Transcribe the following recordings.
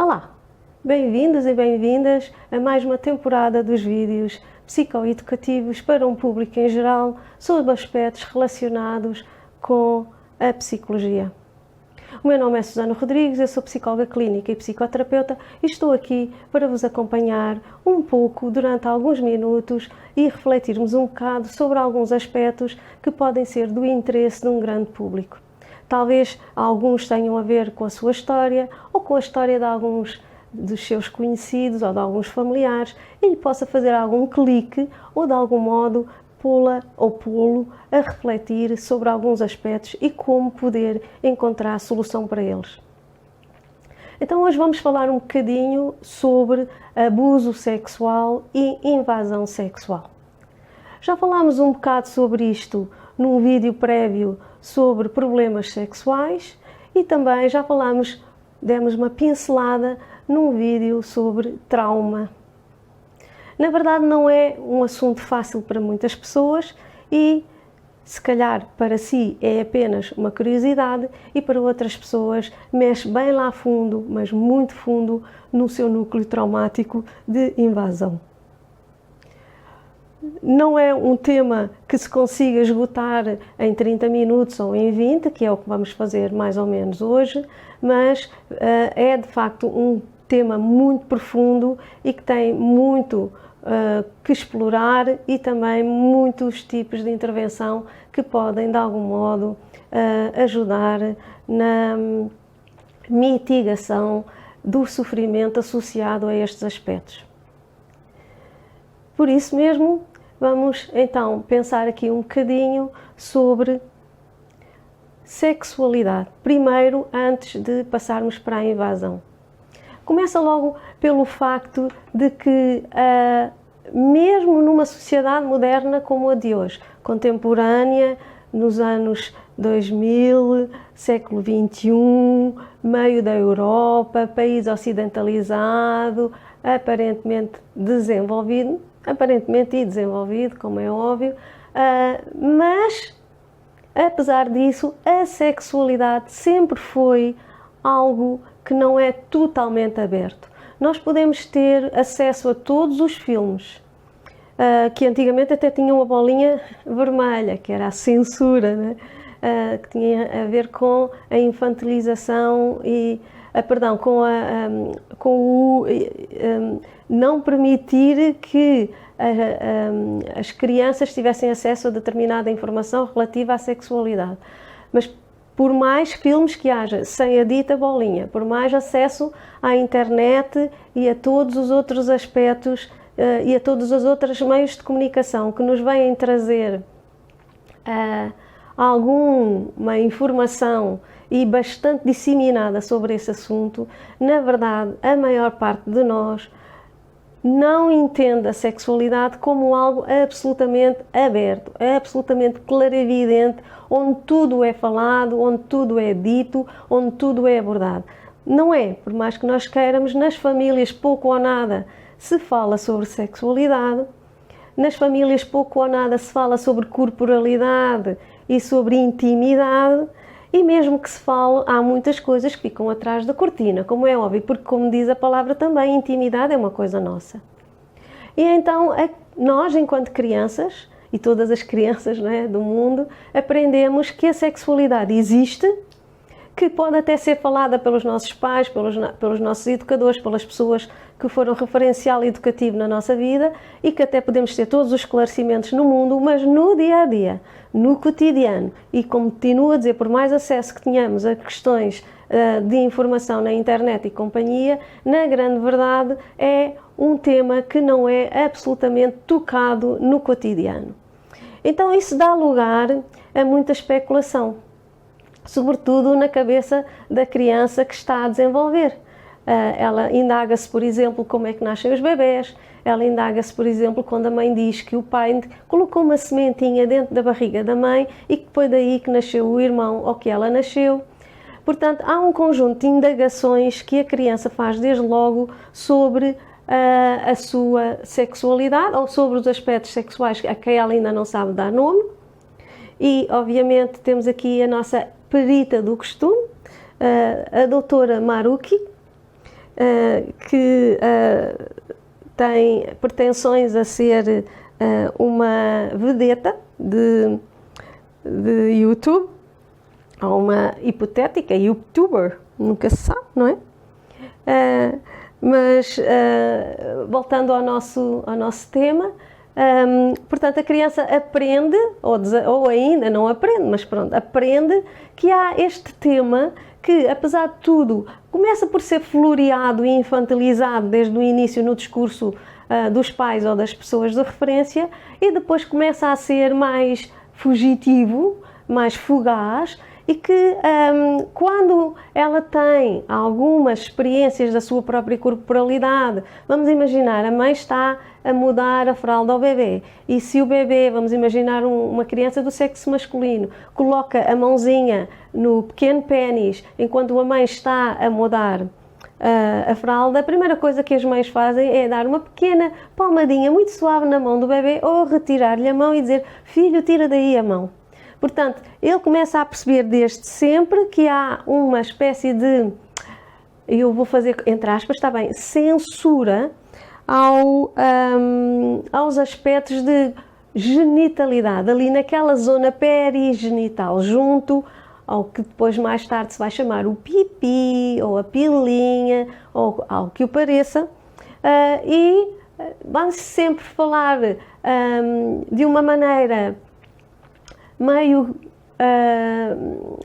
Olá, bem-vindos e bem-vindas a mais uma temporada dos vídeos psicoeducativos para um público em geral sobre aspectos relacionados com a psicologia. O meu nome é Susana Rodrigues, eu sou psicóloga clínica e psicoterapeuta e estou aqui para vos acompanhar um pouco durante alguns minutos e refletirmos um bocado sobre alguns aspectos que podem ser do interesse de um grande público. Talvez alguns tenham a ver com a sua história ou com a história de alguns dos seus conhecidos ou de alguns familiares e lhe possa fazer algum clique ou de algum modo pô-la ou pô-lo a refletir sobre alguns aspectos e como poder encontrar solução para eles. Então hoje vamos falar um bocadinho sobre abuso sexual e invasão sexual. Já falámos um bocado sobre isto num vídeo prévio sobre problemas sexuais e também já demos uma pincelada num vídeo sobre trauma. Na verdade não é um assunto fácil para muitas pessoas e se calhar para si é apenas uma curiosidade e para outras pessoas mexe bem lá fundo, mas muito fundo, no seu núcleo traumático de invasão. Não é um tema que se consiga esgotar em 30 minutos ou em 20, que é o que vamos fazer mais ou menos hoje, mas é de facto um tema muito profundo e que tem muito que explorar e também muitos tipos de intervenção que podem de algum modo ajudar na mitigação do sofrimento associado a estes aspectos. Por isso mesmo, vamos então pensar aqui um bocadinho sobre sexualidade. Primeiro, antes de passarmos para a invasão. Começa logo pelo facto de que, mesmo numa sociedade moderna como a de hoje, contemporânea, nos anos 2000, século XXI, meio da Europa, país ocidentalizado, aparentemente e desenvolvido, como é óbvio, mas, apesar disso, a sexualidade sempre foi algo que não é totalmente aberto. Nós podemos ter acesso a todos os filmes, que antigamente até tinham uma bolinha vermelha, que era a censura, né? Que tinha a ver com a infantilização e com o não permitir que as crianças tivessem acesso a determinada informação relativa à sexualidade. Mas por mais filmes que haja sem a dita bolinha, por mais acesso à internet e a todos os outros aspectos e a todos os outros meios de comunicação que nos vêm trazer alguma informação e bastante disseminada sobre esse assunto, na verdade, a maior parte de nós não entende a sexualidade como algo absolutamente aberto, absolutamente clarividente, onde tudo é falado, onde tudo é dito, onde tudo é abordado. Não é, por mais que nós queiramos, nas famílias pouco ou nada se fala sobre sexualidade, nas famílias pouco ou nada se fala sobre corporalidade e sobre intimidade, e mesmo que se fale, há muitas coisas que ficam atrás da cortina, como é óbvio, porque como diz a palavra também, intimidade é uma coisa nossa. E então nós, enquanto crianças, e todas as crianças, não é, do mundo, aprendemos que a sexualidade existe, que pode até ser falada pelos nossos pais, pelos nossos educadores, pelas pessoas que foram referencial educativo na nossa vida e que até podemos ter todos os esclarecimentos no mundo, mas no dia-a-dia, no cotidiano, e como continuo a dizer, por mais acesso que tenhamos a questões de informação na internet e companhia, na grande verdade é um tema que não é absolutamente tocado no cotidiano. Então isso dá lugar a muita especulação, sobretudo na cabeça da criança que está a desenvolver. Ela indaga-se, por exemplo, como é que nascem os bebés, ela indaga-se, por exemplo, quando a mãe diz que o pai colocou uma sementinha dentro da barriga da mãe e que foi daí que nasceu o irmão ou que ela nasceu. Portanto, há um conjunto de indagações que a criança faz desde logo sobre a sua sexualidade ou sobre os aspectos sexuais a que ela ainda não sabe dar nome. E, obviamente, temos aqui a nossa perita do costume, a doutora Maruki, que tem pretensões a ser uma vedeta de YouTube, ou uma hipotética YouTuber, nunca se sabe, não é? Mas voltando ao nosso tema, portanto a criança aprende, ou ainda não aprende, mas pronto, aprende que há este tema que, apesar de tudo, começa por ser floreado e infantilizado desde o início no discurso dos pais ou das pessoas de referência, e depois começa a ser mais fugitivo, mais fugaz, e que quando ela tem algumas experiências da sua própria corporalidade, vamos imaginar, a mãe está a mudar a fralda ao bebê, e se o bebê, vamos imaginar uma criança do sexo masculino, coloca a mãozinha no pequeno pénis enquanto a mãe está a mudar a fralda, a primeira coisa que as mães fazem é dar uma pequena palmadinha muito suave na mão do bebê, ou retirar-lhe a mão e dizer: filho, tira daí a mão. Portanto, ele começa a perceber desde sempre que há uma espécie de, eu vou fazer entre aspas, está bem, censura aos aspectos de genitalidade, ali naquela zona perigenital, junto ao que depois mais tarde se vai chamar o pipi, ou a pilinha, ou algo que o pareça, e vai sempre falar de uma maneira meio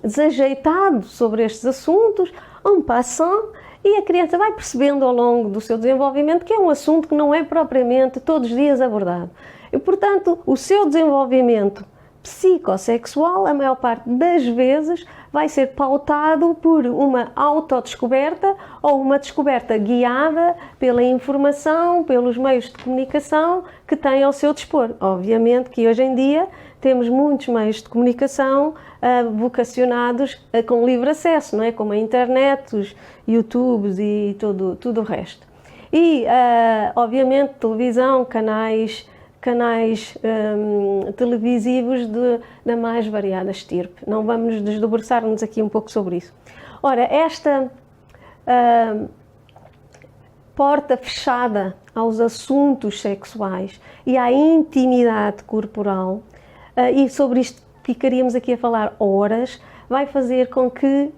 desajeitado sobre estes assuntos, en passant, e a criança vai percebendo ao longo do seu desenvolvimento que é um assunto que não é propriamente todos os dias abordado. E, portanto, o seu desenvolvimento psicossexual, a maior parte das vezes, vai ser pautado por uma autodescoberta ou uma descoberta guiada pela informação, pelos meios de comunicação que tem ao seu dispor. Obviamente que hoje em dia temos muitos meios de comunicação vocacionados com livre acesso, não é? Como a internet, os YouTubes e tudo o resto. E, obviamente, televisão, canais televisivos da mais variada estirpe. Não vamos desdobrar-nos aqui um pouco sobre isso. Ora, esta porta fechada aos assuntos sexuais e à intimidade corporal, e sobre isto ficaríamos aqui a falar horas, vai fazer com que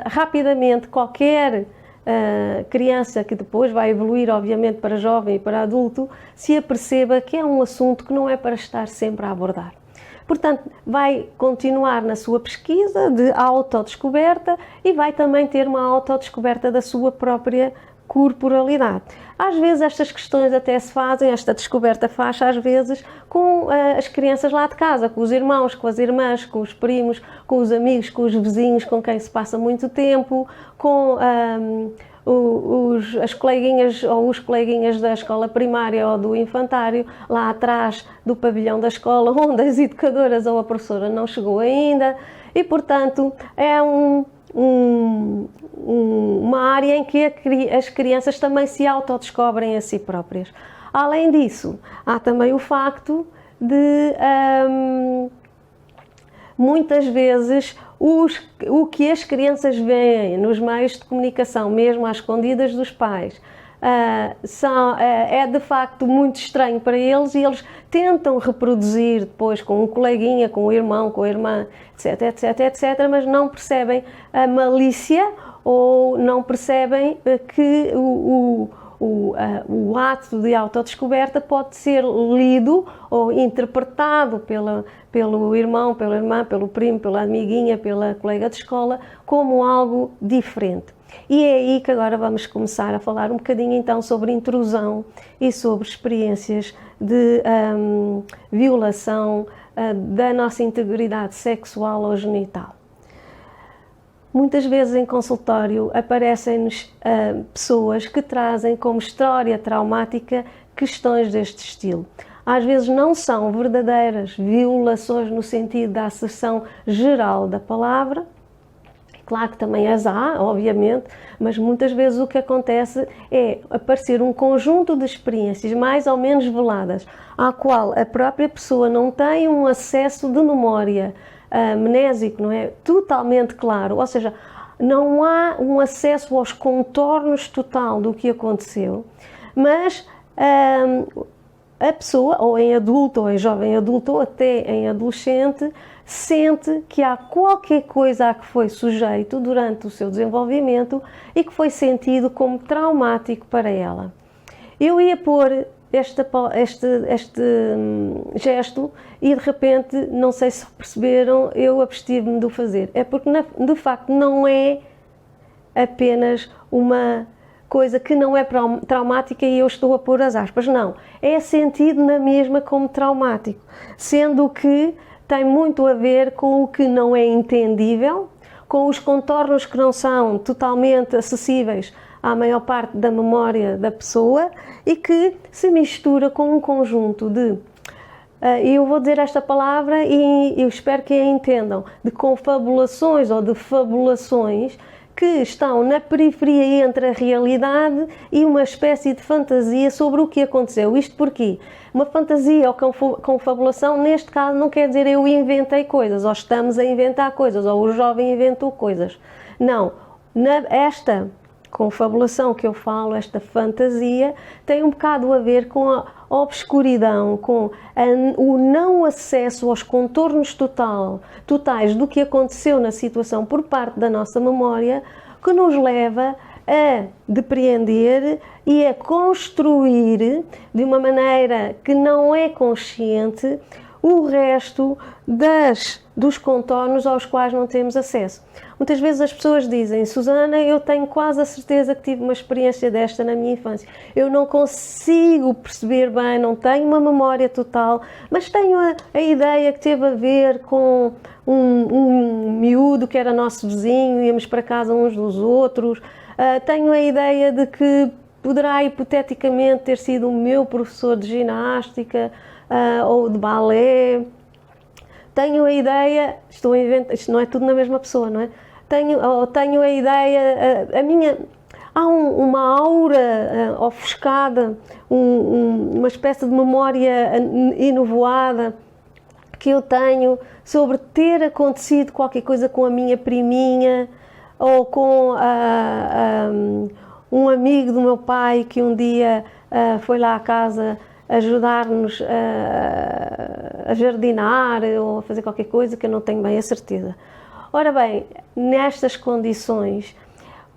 rapidamente qualquer criança, que depois vai evoluir obviamente para jovem e para adulto, se aperceba que é um assunto que não é para estar sempre a abordar. Portanto, vai continuar na sua pesquisa de autodescoberta e vai também ter uma autodescoberta da sua própria corporalidade. Às vezes estas questões até se fazem, esta descoberta faz às vezes com as crianças lá de casa, com os irmãos, com as irmãs, com os primos, com os amigos, com os vizinhos com quem se passa muito tempo, com as coleguinhas ou os coleguinhas da escola primária ou do infantário, lá atrás do pavilhão da escola, onde as educadoras ou a professora não chegou ainda, e portanto é uma área em que as crianças também se autodescobrem a si próprias. Além disso, há também o facto de muitas vezes o que as crianças veem nos meios de comunicação, mesmo às escondidas dos pais, é de facto muito estranho para eles, e eles tentam reproduzir depois com um coleguinha, com o irmão, com a irmã, etc, etc, etc, mas não percebem a malícia, ou não percebem que o ato de autodescoberta pode ser lido ou interpretado pelo irmão, pela irmã, pelo primo, pela amiguinha, pela colega de escola, como algo diferente. E é aí que agora vamos começar a falar um bocadinho então sobre intrusão e sobre experiências de violação da nossa integridade sexual ou genital. Muitas vezes em consultório aparecem-nos pessoas que trazem como história traumática questões deste estilo. Às vezes não são verdadeiras violações no sentido da acessão geral da palavra. Claro que também as há, obviamente, mas muitas vezes o que acontece é aparecer um conjunto de experiências mais ou menos veladas, à qual a própria pessoa não tem um acesso de memória amnésico, não é? Totalmente claro, ou seja, não há um acesso aos contornos total do que aconteceu, mas a pessoa, ou em adulto, ou em jovem adulto, ou até em adolescente, sente que há qualquer coisa a que foi sujeito durante o seu desenvolvimento e que foi sentido como traumático para ela. Eu ia pôr este gesto e de repente, não sei se perceberam, eu abstive-me de o fazer. É porque de facto não é apenas uma coisa que não é traumática e eu estou a pôr as aspas, não. É sentido na mesma como traumático, sendo que tem muito a ver com o que não é entendível, com os contornos que não são totalmente acessíveis à maior parte da memória da pessoa e que se mistura com um conjunto de, eu vou dizer esta palavra e eu espero que a entendam, de confabulações ou de fabulações que estão na periferia entre a realidade e uma espécie de fantasia sobre o que aconteceu. Isto porquê? Uma fantasia ou confabulação, neste caso, não quer dizer eu inventei coisas, ou estamos a inventar coisas, ou o jovem inventou coisas. Não. Esta confabulação que eu falo, esta fantasia, tem um bocado a ver com a obscuridão, com o não acesso aos contornos totais do que aconteceu na situação por parte da nossa memória, que nos leva a depreender e a construir de uma maneira que não é consciente o resto dos contornos aos quais não temos acesso. Muitas vezes as pessoas dizem: Susana, eu tenho quase a certeza que tive uma experiência desta na minha infância. Eu não consigo perceber bem, não tenho uma memória total, mas tenho a ideia que teve a ver com um miúdo que era nosso vizinho, íamos para casa uns dos outros. Tenho a ideia de que poderá hipoteticamente ter sido o meu professor de ginástica ou de balé. Tenho a ideia, estou a inventar, isto não é tudo na mesma pessoa, não é? Tenho a ideia, há uma aura ofuscada, uma espécie de memória enovoada que eu tenho sobre ter acontecido qualquer coisa com a minha priminha ou com um amigo do meu pai que um dia foi lá à casa ajudar-nos a jardinar ou a fazer qualquer coisa que eu não tenho bem a certeza. Ora bem, nestas condições,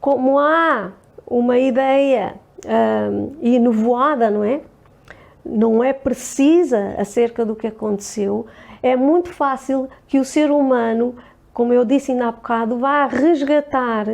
como há uma ideia enovoada, não é? Não é precisa acerca do que aconteceu, é muito fácil que o ser humano, como eu disse ainda há bocado, vá resgatar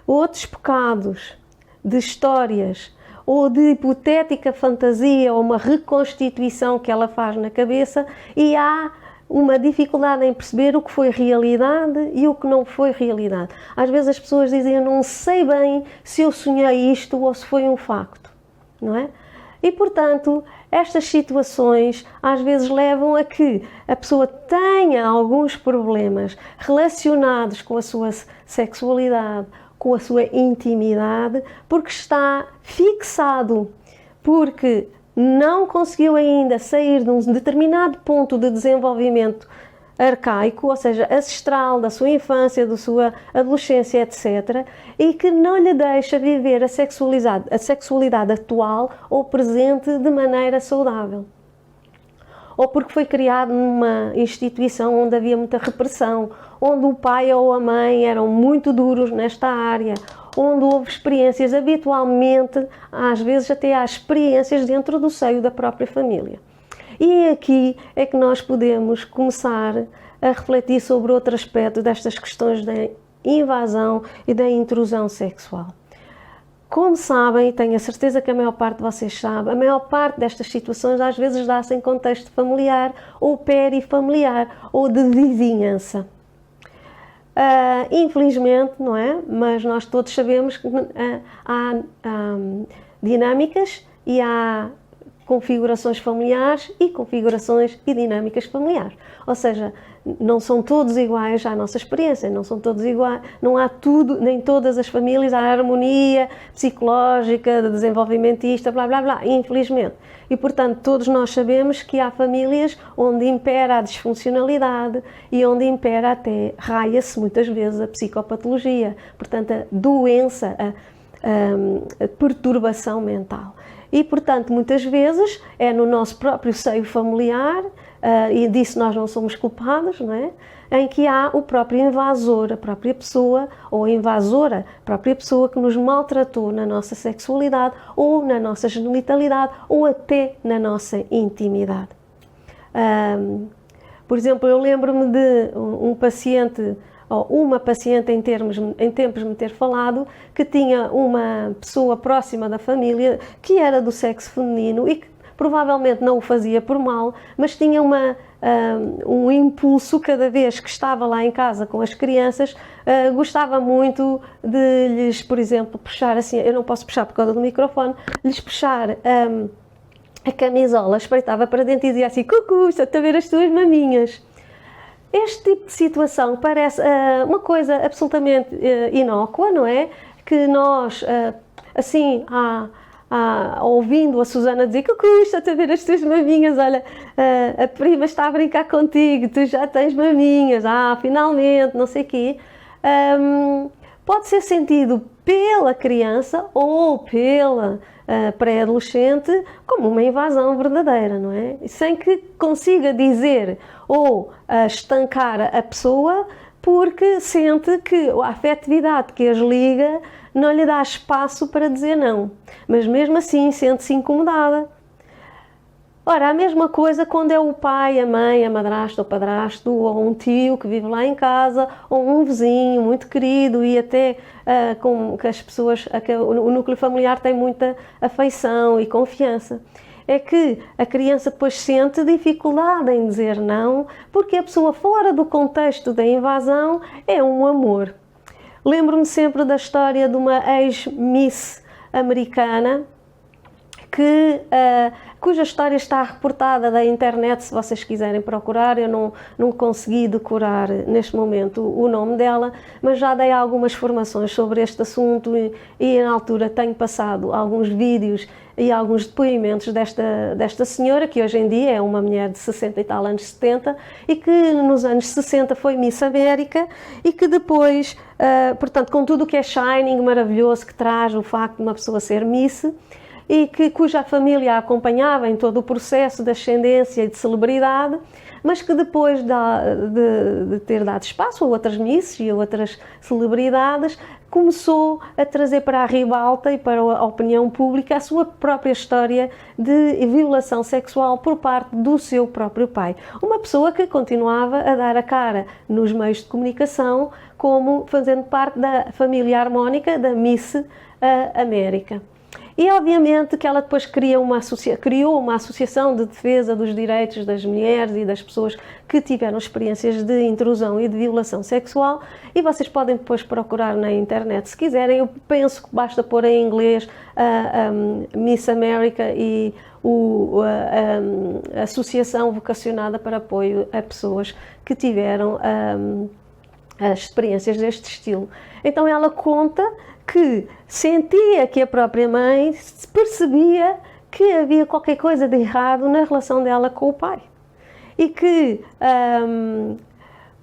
outros pecados de histórias ou de hipotética fantasia ou uma reconstituição que ela faz na cabeça, e há uma dificuldade em perceber o que foi realidade e o que não foi realidade. Às vezes as pessoas dizem: eu não sei bem se eu sonhei isto ou se foi um facto, não é? E, portanto, estas situações às vezes levam a que a pessoa tenha alguns problemas relacionados com a sua sexualidade, com a sua intimidade, porque está fixado, porque não conseguiu ainda sair de um determinado ponto de desenvolvimento arcaico, ou seja, ancestral, da sua infância, da sua adolescência, etc., e que não lhe deixa viver a sexualidade atual ou presente de maneira saudável. Ou porque foi criado numa instituição onde havia muita repressão, onde o pai ou a mãe eram muito duros nesta área, onde houve experiências, habitualmente, às vezes até há experiências dentro do seio da própria família. E aqui é que nós podemos começar a refletir sobre outro aspecto destas questões da invasão e da intrusão sexual. Como sabem, e tenho a certeza que a maior parte de vocês sabe, a maior parte destas situações às vezes dá-se em contexto familiar ou perifamiliar ou de vizinhança. Infelizmente, não é? Mas nós todos sabemos que há dinâmicas e há configurações familiares e configurações e dinâmicas familiares. Ou seja, não são todos iguais à nossa experiência, não são todos iguais, não há tudo, nem todas as famílias há harmonia psicológica, desenvolvimentista, blá blá blá, infelizmente. E portanto todos nós sabemos que há famílias onde impera a disfuncionalidade e onde impera até, raia-se muitas vezes a psicopatologia, portanto a doença, a perturbação mental. E portanto muitas vezes é no nosso próprio seio familiar, e disso nós não somos culpados, não é? Em que há o próprio invasor, a própria pessoa, ou a invasora, a própria pessoa que nos maltratou na nossa sexualidade, ou na nossa genitalidade, ou até na nossa intimidade. Por exemplo, eu lembro-me de um paciente, ou uma paciente em tempos me ter falado, que tinha uma pessoa próxima da família que era do sexo feminino e que provavelmente não o fazia por mal, mas tinha um impulso cada vez que estava lá em casa com as crianças, gostava muito de lhes, por exemplo, puxar assim, eu não posso puxar por causa do microfone, lhes puxar a camisola, espreitava para dentro e dizia assim, cucu, estou a ver as tuas maminhas. Este tipo de situação parece uma coisa absolutamente inócua, não é? Que nós, assim, ouvindo a Susana dizer que custa a ver as tuas maminhas, olha, a prima está a brincar contigo, tu já tens maminhas, finalmente, não sei o quê, pode ser sentido pela criança ou pela pré-adolescente como uma invasão verdadeira, não é? Sem que consiga dizer ou estancar a pessoa, porque sente que a afetividade que as liga não lhe dá espaço para dizer não, mas mesmo assim sente-se incomodada. Ora, a mesma coisa quando é o pai, a mãe, a madrasta, o padrasto, ou um tio que vive lá em casa, ou um vizinho muito querido e até com que as pessoas, o núcleo familiar tem muita afeição e confiança. É que a criança depois sente dificuldade em dizer não, porque a pessoa fora do contexto da invasão é um amor. Lembro-me sempre da história de uma ex-miss americana cuja história está reportada da internet, se vocês quiserem procurar. Eu não consegui decorar neste momento o nome dela, mas já dei algumas formações sobre este assunto e na altura tenho passado alguns vídeos e alguns depoimentos desta senhora, que hoje em dia é uma mulher de 60 e tal anos, 70, e que nos anos 60 foi Miss América e que depois, portanto, com tudo o que é shining, maravilhoso, que traz o facto de uma pessoa ser Miss, e cuja família a acompanhava em todo o processo de ascendência e de celebridade, mas que depois de ter dado espaço a outras misses e a outras celebridades, começou a trazer para a ribalta e para a opinião pública a sua própria história de violação sexual por parte do seu próprio pai. Uma pessoa que continuava a dar a cara nos meios de comunicação como fazendo parte da família harmónica da Miss América. E obviamente que ela depois criou uma associação de defesa dos direitos das mulheres e das pessoas que tiveram experiências de intrusão e de violação sexual, e vocês podem depois procurar na internet se quiserem. Eu penso que basta pôr em inglês Miss America e a associação vocacionada para apoio a pessoas que tiveram as experiências deste estilo. Então ela conta que sentia que a própria mãe percebia que havia qualquer coisa de errado na relação dela com o pai. E que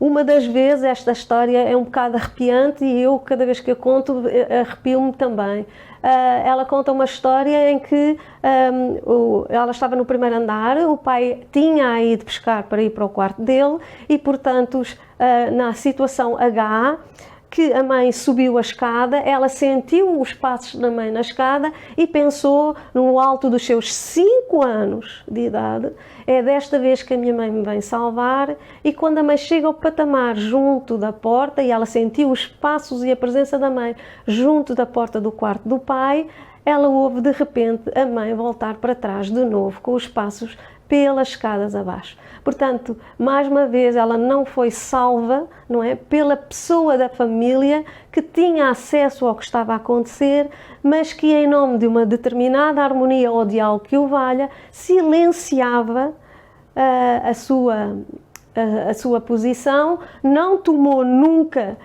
uma das vezes, esta história é um bocado arrepiante e eu, cada vez que a conto, arrepio-me também. Ela conta uma história em que ela estava no primeiro andar, o pai tinha ido pescar para ir para o quarto dele e, portanto, na situação H, que a mãe subiu a escada, ela sentiu os passos da mãe na escada e pensou, no alto dos seus 5 anos de idade, é desta vez que a minha mãe me vem salvar. E quando a mãe chega ao patamar junto da porta e ela sentiu os passos e a presença da mãe junto da porta do quarto do pai, ela ouve de repente a mãe voltar para trás de novo com os passos pelas escadas abaixo. Portanto, mais uma vez, ela não foi salva, não é, pela pessoa da família que tinha acesso ao que estava a acontecer, mas que em nome de uma determinada harmonia ou de algo que o valha, silenciava a sua posição, não tomou nunca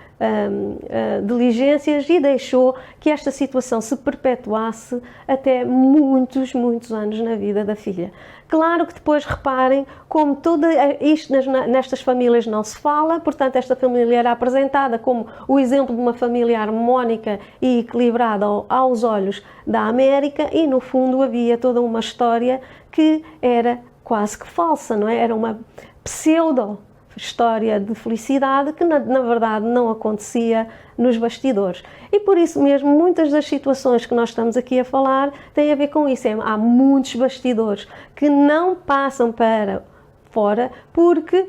diligências e deixou que esta situação se perpetuasse até muitos, muitos anos na vida da filha. Claro que depois reparem como tudo isto nestas famílias não se fala, portanto esta família era apresentada como o exemplo de uma família harmónica e equilibrada aos olhos da América e no fundo havia toda uma história que era quase que falsa, não é? Era uma pseudo história de felicidade que na verdade não acontecia nos bastidores. E por isso mesmo muitas das situações que nós estamos aqui a falar têm a ver com isso. Há muitos bastidores que não passam para fora porque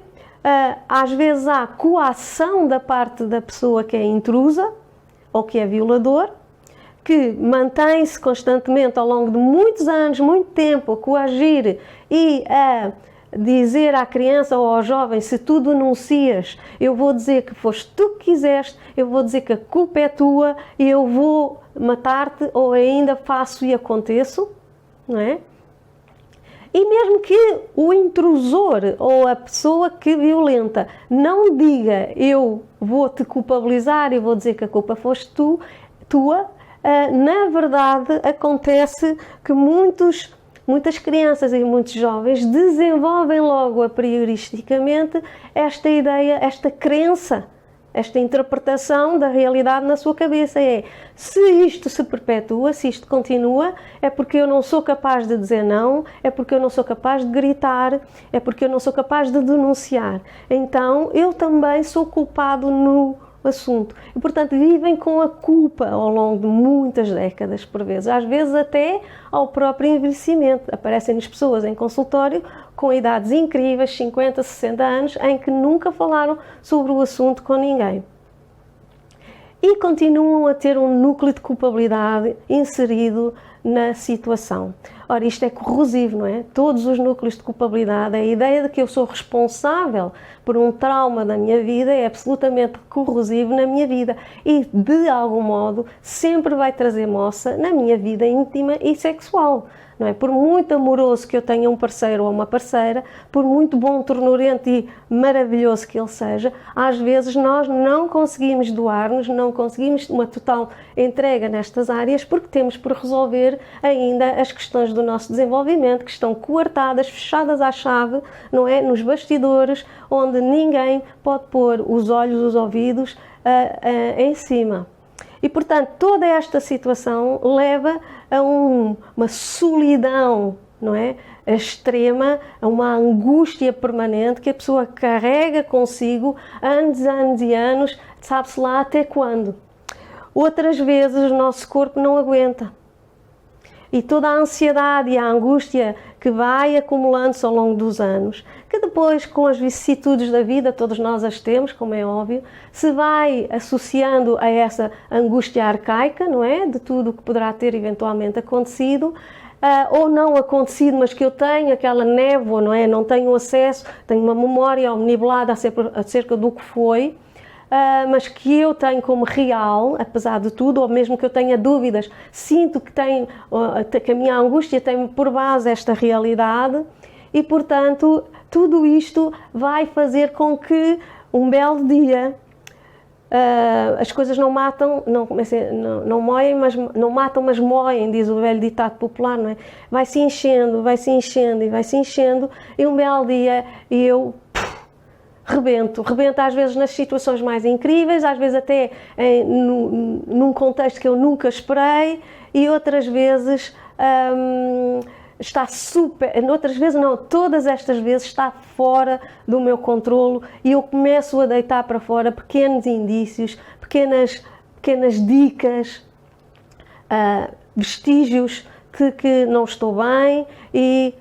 às vezes há coação da parte da pessoa que é intrusa ou que é violador, que mantém-se constantemente ao longo de muitos anos, muito tempo, a coagir e a dizer à criança ou ao jovem: se tu denuncias, eu vou dizer que foste tu que quiseste, eu vou dizer que a culpa é tua e eu vou matar-te, ou ainda faço e aconteço, não é? E mesmo que o intrusor ou a pessoa que violenta não diga: eu vou te culpabilizar e vou dizer que a culpa foste tua, na verdade acontece que muitas crianças e muitos jovens desenvolvem logo a prioristicamente esta ideia, esta crença, esta interpretação da realidade na sua cabeça. Se isto se perpetua, se isto continua, é porque eu não sou capaz de dizer não, é porque eu não sou capaz de gritar, é porque eu não sou capaz de denunciar. Então eu também sou culpado no assunto. E, portanto, vivem com a culpa ao longo de muitas décadas, por vezes. Às vezes até ao próprio envelhecimento. Aparecem-nos pessoas em consultório com idades incríveis, 50, 60 anos, em que nunca falaram sobre o assunto com ninguém. E continuam a ter um núcleo de culpabilidade inserido na situação. Ora, isto é corrosivo, não é? Todos os núcleos de culpabilidade, a ideia de que eu sou responsável por um trauma da minha vida é absolutamente corrosivo na minha vida e, de algum modo, sempre vai trazer moça na minha vida íntima e sexual. Não é? Por muito amoroso que eu tenha um parceiro ou uma parceira, por muito bom, ternurento e maravilhoso que ele seja, às vezes nós não conseguimos doar-nos, não conseguimos uma total entrega nestas áreas porque temos por resolver ainda as questões do nosso desenvolvimento que estão coartadas, fechadas à chave, não é? Nos bastidores, onde ninguém pode pôr os olhos, os ouvidos em cima. E, portanto, toda esta situação leva a uma solidão, não é? Extrema, a uma angústia permanente que a pessoa carrega consigo anos e anos, sabe-se lá até quando. Outras vezes o nosso corpo não aguenta. E toda a ansiedade e a angústia que vai acumulando-se ao longo dos anos, que depois, com as vicissitudes da vida, todos nós as temos, como é óbvio, se vai associando a essa angústia arcaica, não é? De tudo o que poderá ter eventualmente acontecido, ou não acontecido, mas que eu tenho aquela névoa, não é? Não tenho acesso, tenho uma memória omnibulada acerca do que foi, mas que eu tenho como real, apesar de tudo, ou mesmo que eu tenha dúvidas, sinto que a minha angústia tem por base esta realidade e, portanto, tudo isto vai fazer com que um belo dia as coisas não matam, não moem, mas não matam, mas moem, diz o velho ditado popular, não é? Vai se enchendo e um belo dia eu rebento às vezes nas situações mais incríveis, às vezes até num contexto que eu nunca esperei e outras vezes todas estas vezes está fora do meu controlo e eu começo a deitar para fora pequenos indícios, pequenas dicas, vestígios que não estou bem e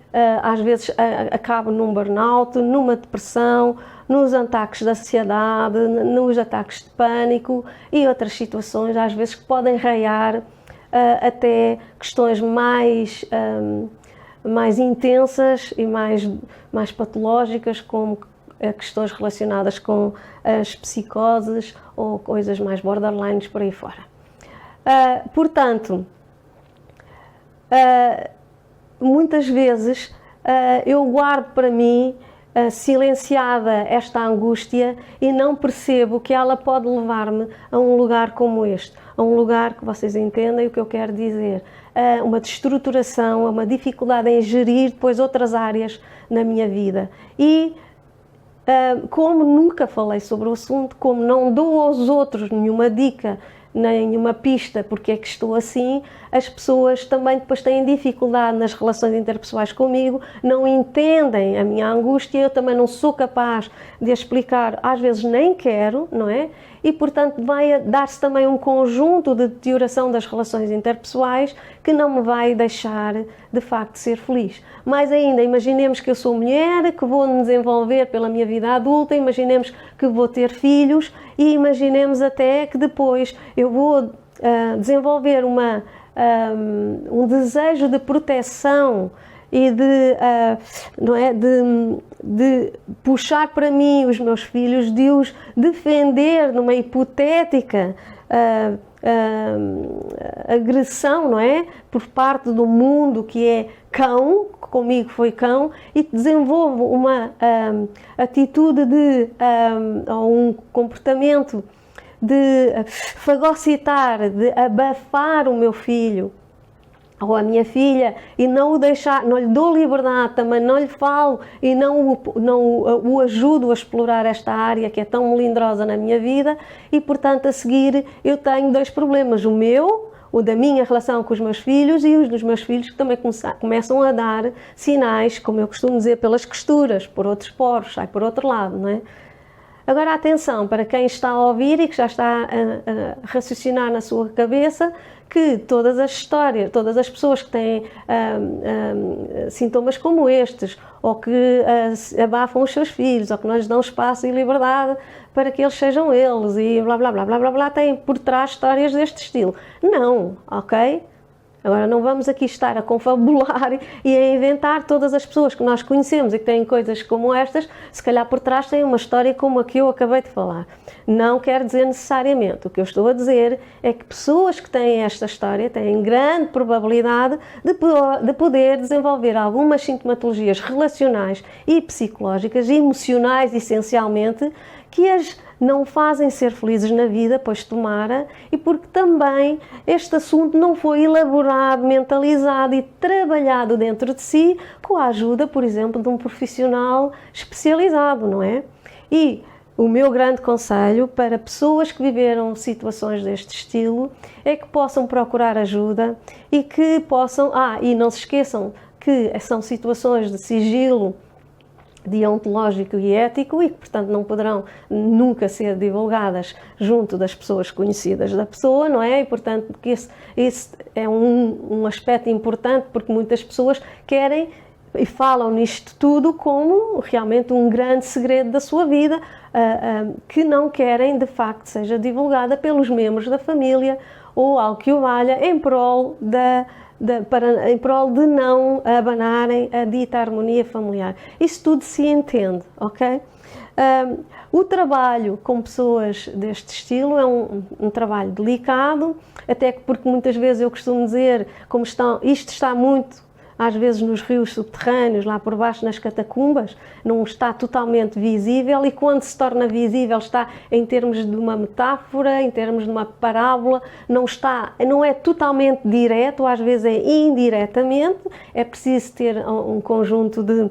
às vezes acabo num burnout, numa depressão, nos ataques de ansiedade, nos ataques de pânico e outras situações, às vezes, que podem raiar até questões mais intensas e mais patológicas, como questões relacionadas com as psicoses ou coisas mais borderlines por aí fora. Portanto, muitas vezes eu guardo para mim silenciada esta angústia e não percebo que ela pode levar-me a um lugar como este, a um lugar que vocês entendem o que eu quero dizer, a uma destruturação, a uma dificuldade em gerir depois outras áreas na minha vida. E como nunca falei sobre o assunto, como não dou aos outros nenhuma dica, nenhuma pista porque é que estou assim, as pessoas também depois têm dificuldade nas relações interpessoais comigo, não entendem a minha angústia, eu também não sou capaz de explicar, às vezes nem quero, não é? E, portanto, vai dar-se também um conjunto de deterioração das relações interpessoais que não me vai deixar, de facto, ser feliz. Mais ainda, imaginemos que eu sou mulher, que vou me desenvolver pela minha vida adulta, imaginemos que vou ter filhos e imaginemos até que depois eu vou desenvolver um desejo de proteção e não é, de puxar para mim os meus filhos, de os defender numa hipotética agressão, não é, por parte do mundo que é cão, comigo foi cão, e desenvolvo uma atitude ou um comportamento de fagocitar, de abafar o meu filho ou a minha filha e não o deixar, não lhe dou liberdade, também não lhe falo e não o ajudo a explorar esta área que é tão melindrosa na minha vida e, portanto, a seguir eu tenho dois problemas, o da minha relação com os meus filhos e os dos meus filhos que também começam a dar sinais, como eu costumo dizer, pelas costuras, por outros poros, sai por outro lado, não é? Agora, atenção, para quem está a ouvir e que já está a raciocinar na sua cabeça, que todas as histórias, todas as pessoas que têm sintomas como estes, ou que abafam os seus filhos, ou que não lhes dão espaço e liberdade para que eles sejam eles, e blá blá blá blá blá blá, têm por trás histórias deste estilo. Não, ok? Agora, não vamos aqui estar a confabular e a inventar. Todas as pessoas que nós conhecemos e que têm coisas como estas, se calhar por trás têm uma história como a que eu acabei de falar. Não quer dizer necessariamente. O que eu estou a dizer é que pessoas que têm esta história têm grande probabilidade de poder desenvolver algumas sintomatologias relacionais e psicológicas, emocionais essencialmente, que as não fazem ser felizes na vida, pois tomara, e porque também este assunto não foi elaborado, mentalizado e trabalhado dentro de si com a ajuda, por exemplo, de um profissional especializado, não é? E o meu grande conselho para pessoas que viveram situações deste estilo é que possam procurar ajuda e que possam... e não se esqueçam que são situações de sigilo deontológico e ético e que, portanto, não poderão nunca ser divulgadas junto das pessoas conhecidas da pessoa, não é? E, portanto, porque esse é um aspecto importante, porque muitas pessoas querem e falam nisto tudo como realmente um grande segredo da sua vida, que não querem, de facto, seja divulgada pelos membros da família ou algo que o valha em prol em prol de não abanarem a dita harmonia familiar. Isso tudo se entende, ok? O trabalho com pessoas deste estilo é um trabalho delicado, até porque muitas vezes eu costumo dizer, isto está muito às vezes nos rios subterrâneos, lá por baixo nas catacumbas, não está totalmente visível e quando se torna visível está em termos de uma metáfora, em termos de uma parábola, não é totalmente direto, às vezes é indiretamente, é preciso ter um conjunto de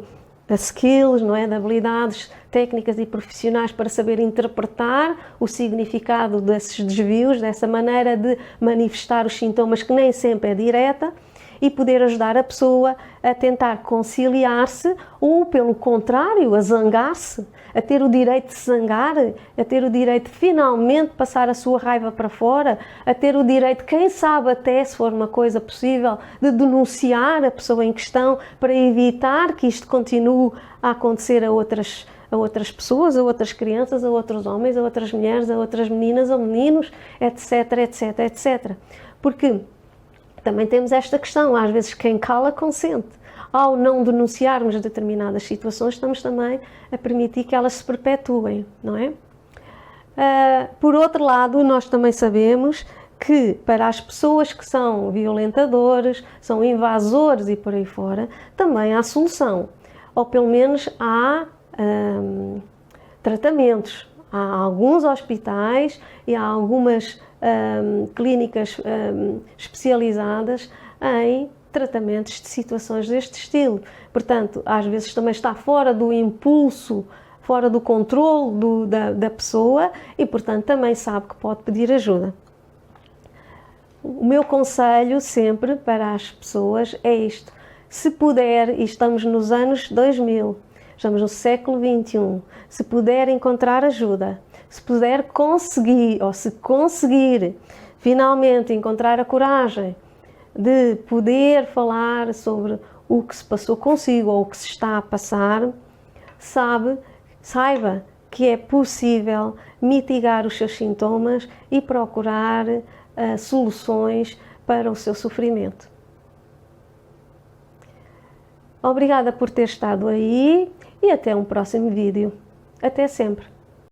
skills, não é? De habilidades técnicas e profissionais para saber interpretar o significado desses desvios, dessa maneira de manifestar os sintomas que nem sempre é direta, e poder ajudar a pessoa a tentar conciliar-se ou, pelo contrário, a zangar-se, a ter o direito de se zangar, a ter o direito de finalmente passar a sua raiva para fora, a ter o direito, quem sabe até, se for uma coisa possível, de denunciar a pessoa em questão para evitar que isto continue a acontecer a outras pessoas, a outras crianças, a outros homens, a outras mulheres, a outras meninas ou meninos, etc, etc, etc. Porque também temos esta questão, às vezes quem cala consente. Ao não denunciarmos determinadas situações, estamos também a permitir que elas se perpetuem, não é? Por outro lado, nós também sabemos que para as pessoas que são violentadores, são invasores e por aí fora, também há solução. Ou pelo menos há tratamentos. Há alguns hospitais e há algumas clínicas especializadas em tratamentos de situações deste estilo. Portanto, às vezes também está fora do impulso, fora do controle da pessoa e, portanto, também sabe que pode pedir ajuda. O meu conselho sempre para as pessoas é isto: se puder, e estamos nos anos 2000, estamos no século XXI, se puder encontrar ajuda, se puder conseguir, ou se conseguir finalmente encontrar a coragem de poder falar sobre o que se passou consigo ou o que se está a passar, saiba que é possível mitigar os seus sintomas e procurar soluções para o seu sofrimento. Obrigada por ter estado aí e até um próximo vídeo. Até sempre!